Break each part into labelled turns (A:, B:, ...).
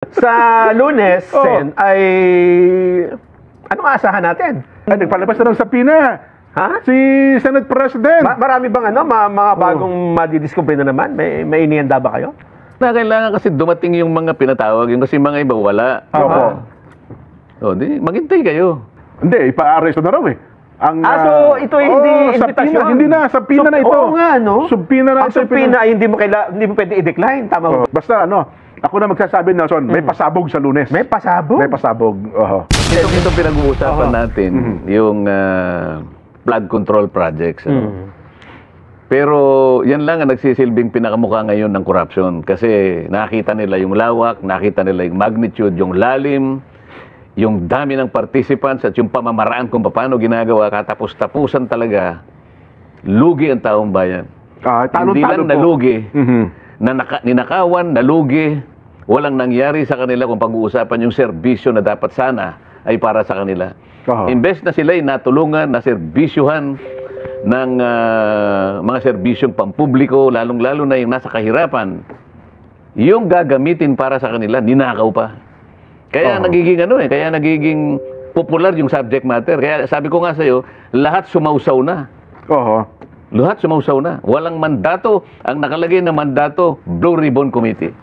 A: Sa Lunes, Sen, ay anong aasahan natin?
B: Ay, nagpalabas na ng sapina.
A: Ha?
B: Si Senate President.
A: Marami bang mga bagong madidiscover na naman? May inihanda ba kayo?
C: Na kailangan kasi dumating yung mga pinatawag, yung kasi mga iba wala.
B: Opo.
C: O, di, maghintay kayo.
B: Hindi, ipa-arresto na raw eh. Ang,
A: So ito ay hindi invitation.
B: Hindi na, sapina na ito.
A: Oo nga, no?
B: Subpina na
A: Ang subpina ay hindi mo pwede i-decline. Tama ba?
B: Basta ako na magsasabi, Nelson, may pasabog sa Lunes.
A: May pasabog?
B: May pasabog.
C: Itong pinag-uusapan natin, yung flood control projects. Pero yan lang ang nagsisilbing pinakamukha ngayon ng corruption. Kasi nakita nila yung lawak, nakita nila yung magnitude, yung lalim, yung dami ng participants at yung pamamaraan kung paano ginagawa, katapos-tapusan talaga, lugi ang taong bayan. Hindi lang nalugi, ninakawan, nalugi, walang nangyari sa kanila kung pag-uusapan yung serbisyo na dapat sana ay para sa kanila. Imbes na sila ay natulungan, na serbisyuhan ng mga serbisyong pampubliko, lalong-lalo na yung nasa kahirapan, yung gagamitin para sa kanila, ninakaw pa. Kaya nagiging popular yung subject matter. Kaya sabi ko nga sa'yo, lahat sumausaw na. Lahat sumausaw na. Walang mandato. Ang nakalagay na mandato, Blue Ribbon Committee.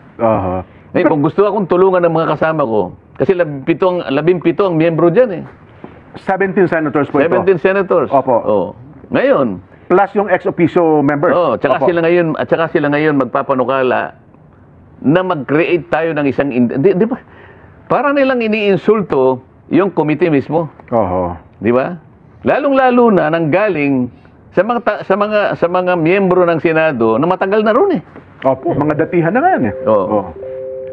C: Kung gusto akong tulungan ng mga kasama ko, kasi 17 ang miyembro dyan eh.
B: 17 senators po
C: 17 senators.
B: Opo.
C: Ngayon.
B: Plus yung ex-officio members.
C: Tsaka sila ngayon magpapanukala na mag-create tayo ng isang... Di ba? Para nilang iniinsulto yung committee mismo. Di ba? Lalong-lalo na nanggaling sa mga miyembro ng Senado na matagal na ron eh.
B: Mga datihan na nga yan eh.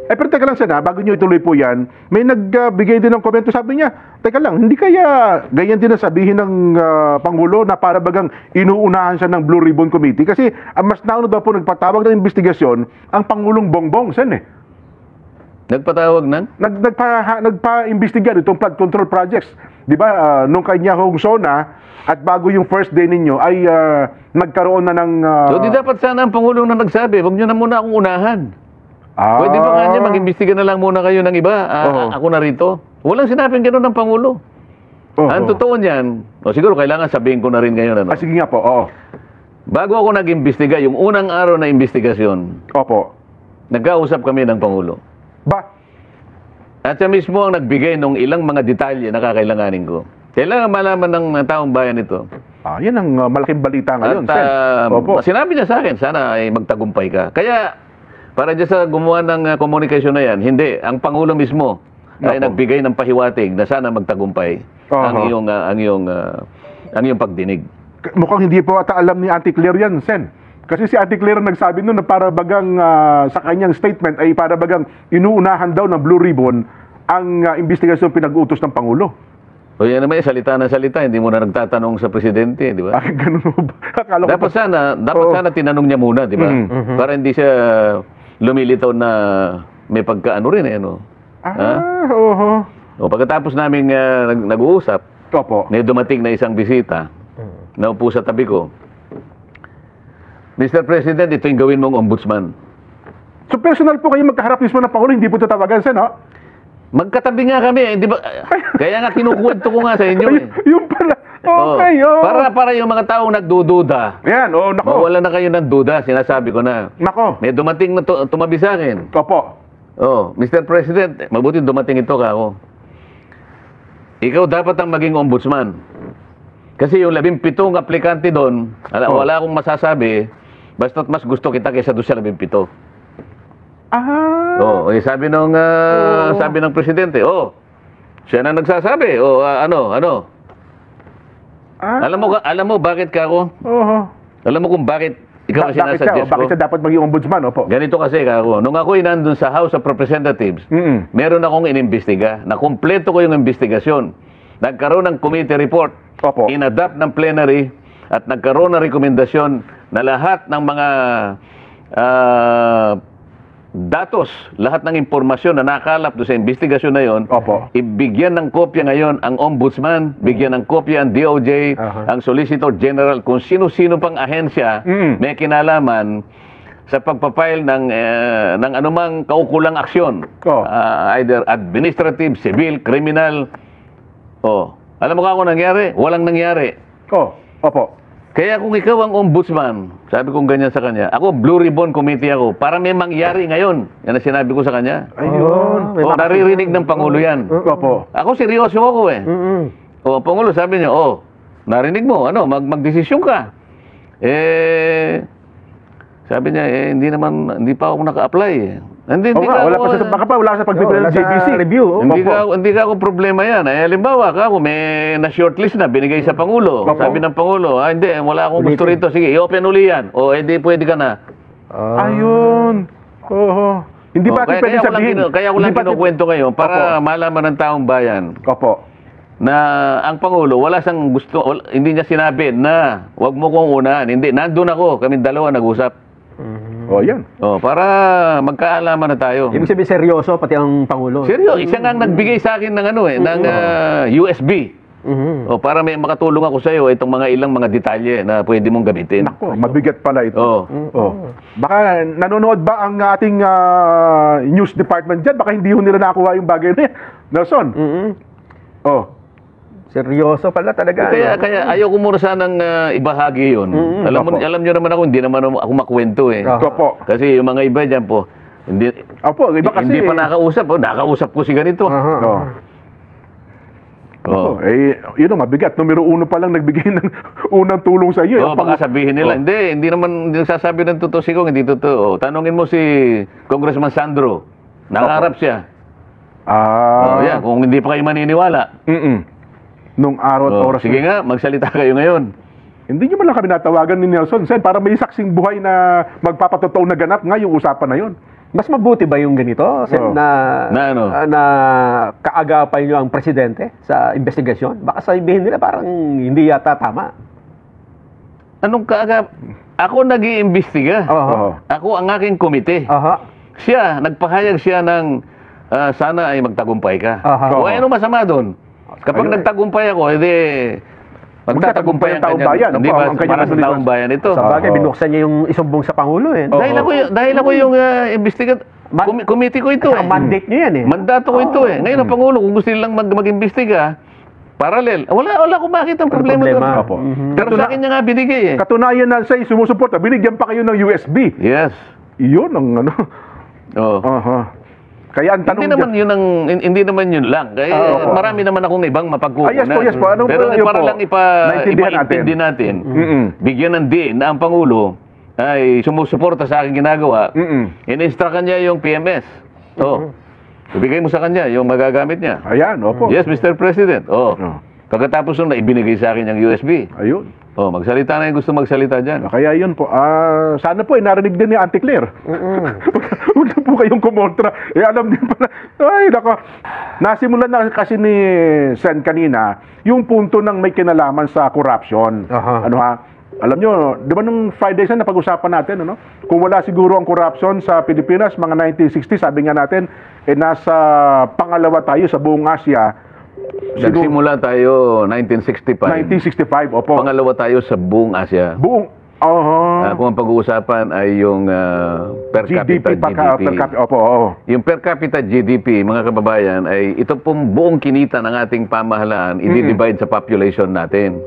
B: Pero teka lang sana, bago nyo ituloy po yan, may nagbigay din ng komento. Sabi niya, teka lang, hindi kaya ganyan din ang sabihin ng Pangulo na para bagang inuunahan siya ng Blue Ribbon Committee? Kasi mas naunod daw po nagpatawag ng investigasyon ang Pangulong Bongbong, Sen eh.
C: Nagpatawag ng?
B: Nagpa-imbestiga itong flood control projects. Di ba, nung kanya hong SONA at bago yung first day ninyo ay nagkaroon na ng...
C: So di dapat sana ang Pangulong na nagsabi, huwag nyo na muna akong unahan. Pwede ba nga niya, mag-imbestiga na lang muna kayo ng iba, ako na rito. Walang sinabing gano'n ng Pangulo. Ang totoo niyan, siguro kailangan sabihin ko na rin ngayon.
B: Sige nga po,
C: Bago ako nag-imbestiga, yung unang araw na investigasyon, nagkausap kami ng Pangulo. At siya mismo ang nagbigay ng ilang mga detalye na kakailanganin ko. Kailangan malaman ng taong bayan ito.
B: Yan ang malaking balita ngayon, Sen.
C: Sinabi niya sa akin, sana ay magtagumpay ka. Kaya, para dyan sa gumawa ng komunikasyon na yan, hindi. Ang Pangulo mismo ay nagbigay ng pahiwatig na sana magtagumpay ang iyong pagdinig.
B: Mukhang hindi po ata alam ni Auntie Claire yan, Sen. Kasi si Auntie Claire nagsabi nun na para bagang sa kanyang statement ay para bagang inuunahan daw ng Blue Ribbon ang investigasyon pinag-utos ng Pangulo.
C: O yan naman, salita na salita, hindi mo na nagtatanong sa presidente, di ba?
B: Ganun ba?
C: Dapat sana tinanong niya muna, di ba? Para hindi siya lumilitaw na may pagkaano rin, eh, no? Pagkatapos namin nag-uusap, may dumating na isang bisita, naupo sa tabi ko. Mr. President, ito yung gawin mong ombudsman.
B: So personal po kayo magkaharap mismo ng Pangulo, hindi po tatawagan, Sen, no?
C: Magkatabi nga kami, hindi ba? Kaya nga kinukwento ko nga sa inyo eh.
B: Yung pala. Okay,
C: Para yung mga taong nagdududa.
B: Yan, nako.
C: Mawala na kayo ng duda, sinasabi ko na.
B: Nako.
C: May dumating na tumabi sa akin. Mr. President, mabuti dumating ito ka ako. Ikaw dapat ang maging ombudsman. Kasi yung 17 aplikante doon, wala akong masasabi, basta't mas gusto kita kaysa doon sa 17. Sabi ng presidente, siya na nagsasabi, ano? Alam mo bakit ka ako? Alam mo kung bakit ikaw ang sinasuggest ko?
B: Bakit siya dapat maging ombudsman,
C: Ganito kasi ako, nung ako'y nandun sa House of Representatives, meron akong inimbestiga, na kumpleto ko yung investigasyon. Nagkaroon ng committee report, inadapt ng plenary, at nagkaroon ng rekomendasyon na lahat ng mga datos, lahat ng impormasyon na nakalap doon sa investigasyon na yon, ibigyan ng kopya ngayon ang ombudsman, bigyan ng kopya ang DOJ, ang Solicitor General, kung sino-sino pang ahensya may kinalaman sa pagpapile ng anumang kaukulang aksyon. Either administrative, civil, criminal. Alam mo kung nangyari? Walang nangyari.
B: Opo.
C: Kaya kung ikaw ang ombudsman, sabi kong ganyan sa kanya, ako, Blue Ribbon Committee ako, para may mangyari ngayon. Yan ang sinabi ko sa kanya.
B: Ayun.
C: Naririnig ng Pangulo yan.
B: Opo.
C: Ako, seryoso ako eh. Pangulo, sabi niya, narinig mo, magdesisyon ka. Sabi niya, hindi pa ako naka-apply eh.
B: Baka pa wala sa pagbibigay ng JBC
A: review.
C: Hindi ka ako problema yan. Halimbawa, ako may na-shortlist na, binigay sa Pangulo. Sabi ng Pangulo, hindi, wala akong gusto rito. Sige, i-open uli yan. Hindi, pwede ka na.
B: Ayun. Hindi ba natin pwede sabihin?
C: Kaya ko lang kinukwento ngayon para malaman ng taong bayan. Na ang Pangulo, wala siyang gusto, hindi niya sinabi na wag mo kong unahan. Hindi, nandun ako, kami dalawa nag-usap.
B: Yan.
C: Para magkaalaman na tayo.
A: Ibig sabihin seryoso pati ang Pangulo.
C: Seryoso, siya nga nagbigay sa akin ng ng USB. Para may makatulong ako sa iyo itong mga ilang mga detalye na pwede mong gamitin.
B: Nako, mabigat pala ito. Baka nanonood ba ang ating news department dyan? Baka hindi nila nakuha yung bagay na yan. Nelson?
A: Seryoso pala talaga.
C: Kaya ayaw ko muna sanang ibahagi yun. Alam nyo naman ako, hindi naman ako makwento eh. Kasi yung mga iba dyan po, hindi pa nakausap. Nakausap ko si ganito.
B: Yun ang mabigat. Numero 1 pa lang nagbigay ng unang tulong sa iyo.
C: Baka sabihin nila, hindi nagsasabi ng totoo si Kong, hindi totoo. Tanungin mo si Congressman Sandro. Nakaharap siya. Yan, kung hindi pa kayo maniniwala.
B: Nung araw at oras.
C: Sige nga, magsalita kayo ngayon.
B: Hindi nyo man lang kami natawagan ni Nelson Sen para may saksing buhay na magpapatotoo na ganap nga yung usapan na yun.
A: Mas mabuti ba yung ganito, Sen, na kaagapay nyo ang presidente sa investigasyon? Baka sabihin nila parang hindi yata tama.
C: Anong kaagap? Ako nag-iimbestiga. Ako ang aking komite. Siya, nagpahayag siya ng sana ay magtagumpay ka. Ano masama doon? Kapag nagtagumpay ako, magtatagumpay ang taong bayan. Hindi ba para sa taong bayan ito?
A: Sa bagay, binuksan niya yung isumbong sa Pangulo eh.
C: Dahil ako yung committee ko ito eh.
A: Ang mandate niyo yan eh.
C: Mandato ko ito eh. Ngayon ang Pangulo, kung gusto nilang mag-imbestiga, parallel. Wala ko bakit ang problema doon. Pero sa akin niya nga binigay eh.
B: Katunayan na siya sumusuporta, binigyan pa kayo ng USB.
C: Yes.
B: Yun ang Kaya ang tanong
C: hindi naman yun lang. Kaya marami naman akong ibang mapagkukunan.
B: Yes po.
C: Pero para lang ipaintindi natin, bigyan ng diin na ang Pangulo ay sumusuporta sa aking ginagawa, in-instruct niya yung PMS. Ibigay mo sa kanya yung magagamit niya.
B: Ayan, opo.
C: Yes, Mr. President. Pagkatapos nung ibinigay sa akin yung USB.
B: Ayun.
C: Magsalita na yung gusto magsalita dyan.
B: Kaya yun po. Sana po narinig din ni Auntie Claire. Huwag na po kayong kumontra. Alam din pala. Ay, nako. Nasimulan na kasi ni Sen kanina yung punto ng may kinalaman sa corruption. Alam nyo, di ba nung Friday na napag-usapan natin, kung wala siguro ang corruption sa Pilipinas, mga 1960, sabi nga natin, nasa pangalawa tayo sa buong Asia.
C: Nagsimula tayo 1965.
B: 1965, opo.
C: Pangalawa tayo sa buong Asia. Kung ang pag-uusapan ay yung per capita GDP. Yung per capita GDP, mga kababayan, ay ito pong buong kinita ng ating pamahalaan, i-divide sa population natin.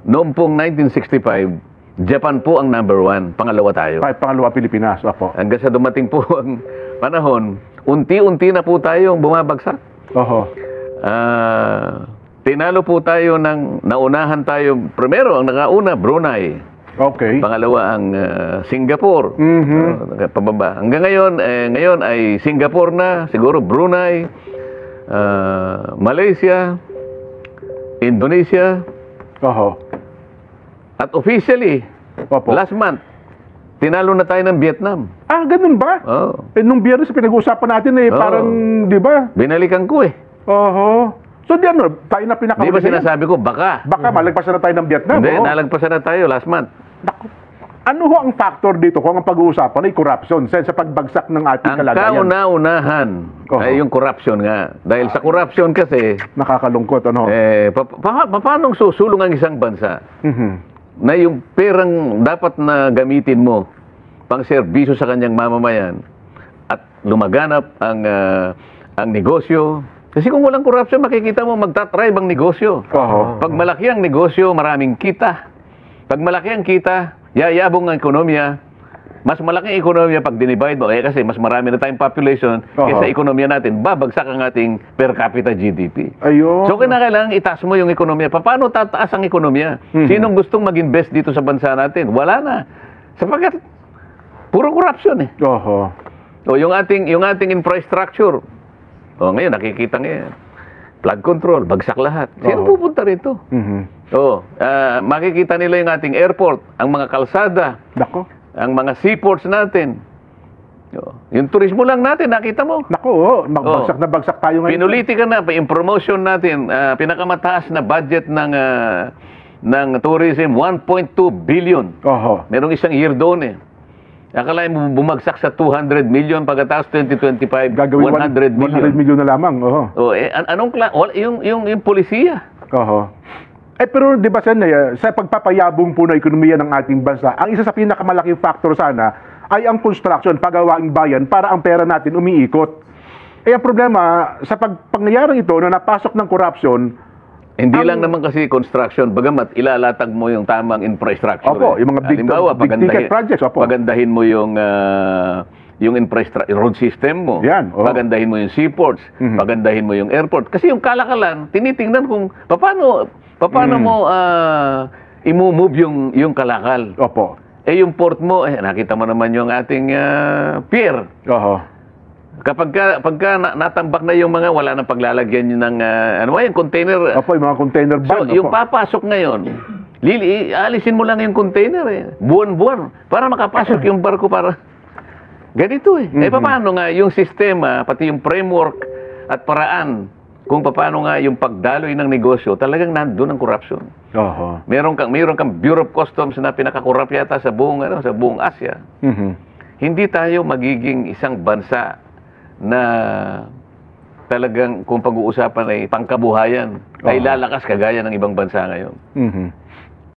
C: Noong pong 1965, Japan po ang number 1. Pangalawa tayo.
B: Pangalawa Pilipinas, opo.
C: Hanggang sa dumating po ang panahon, unti-unti na po tayong bumabagsak. Tinalo po tayo naunahan tayo. Primero, ang nakauna, Brunei. Pangalawa, ang Singapore. Pababa. Hanggang ngayon ay Singapore na, siguro Brunei, Malaysia, Indonesia. At officially, last month, tinalo na tayo ng Vietnam.
B: Ganun ba? Nung biyernes pinag-uusapan natin parang, di ba?
C: Binalikan ko eh.
B: So di tayo na pinakahuli.
C: Di ba sinasabi ko, baka
B: malagpasan na tayo ng Vietnam.
C: Hindi, nalagpasan na tayo last month.
B: Ano ho ang factor dito kung ang pag-uusapan ay corruption sa pagbagsak ng ating kalagayan?
C: Ang kauna-unahan ay yung corruption nga. Dahil sa corruption kasi,
B: nakakalungkot,
C: paano susulong ang isang bansa na yung perang dapat na gamitin mo pang-serbisyo sa kanyang mamamayan at lumaganap ang negosyo. Kasi kung walang korupsyon, makikita mo magtatribe ang negosyo. Pag malaki ang negosyo, maraming kita. Pag malaki ang kita, yayabong ang ekonomiya. Mas malaking ekonomiya pag dinivide mo. Kasi mas marami na tayong population kaysa ekonomiya natin. Babagsak ang ating per capita GDP.
B: Ayun.
C: So, kailangan itaas mo yung ekonomiya. Paano tataas ang ekonomiya? Sinong gustong mag-invest dito sa bansa natin? Wala na. Sapagkat, puro korupsyon eh. O, yung ating infrastructure. O, ngayon, nakikita ngayon. Flood control, bagsak lahat. Sino pupunta rito? Makikita nila yung ating airport, ang mga kalsada, ang mga seaports natin. Yung turismo lang natin, nakita mo?
B: Bagsak na bagsak tayo ngayon.
C: Pinulitika na, yung promotion natin, pinakamataas na budget ng tourism, 1.2 billion. Merong isang year doon eh. Akalain mo bumagsak sa 200 million pagkatapos 2025,
B: gagawin
C: 100 million.
B: 100 million na lamang.
C: Anong yung polisiya?
B: Pero di ba sa pagpapayabong po ng ekonomiya ng ating bansa, ang isa sa pinakamalaking factor sana ay ang construction, pagawaing bayan para ang pera natin umiikot. Ang problema, sa pangyayari ito na napasok ng corruption,
C: hindi lang naman kasi construction, bagamat ilalatag mo yung tamang infrastructure.
B: Yung mga big ticket projects.
C: Pagandahin mo yung infrastructure, road system mo. Pagandahin mo yung seaports. Pagandahin mo yung airport. Kasi yung kalakalan, tinitingnan kung paano mo i-move yung kalakal. Yung port mo, nakita mo naman yung ating pier. Pagka natambak na yung mga, wala nang paglalagyan ng yung container.
B: Yung mga container van.
C: So, yung papasok ngayon, alisin mo lang yung container buwan-buwan para makapasok yung barko para ganito paano nga yung sistema, pati yung framework at paraan kung paano nga yung pagdaloy ng negosyo, talagang nandun ang corruption. Meron kang Bureau of Customs na pinakakorrupt yata sa buong Asia. Hindi tayo magiging isang bansa na talagang kung pag-uusapan ay pangkabuhayan, ay lalakas kagaya ng ibang bansa ngayon.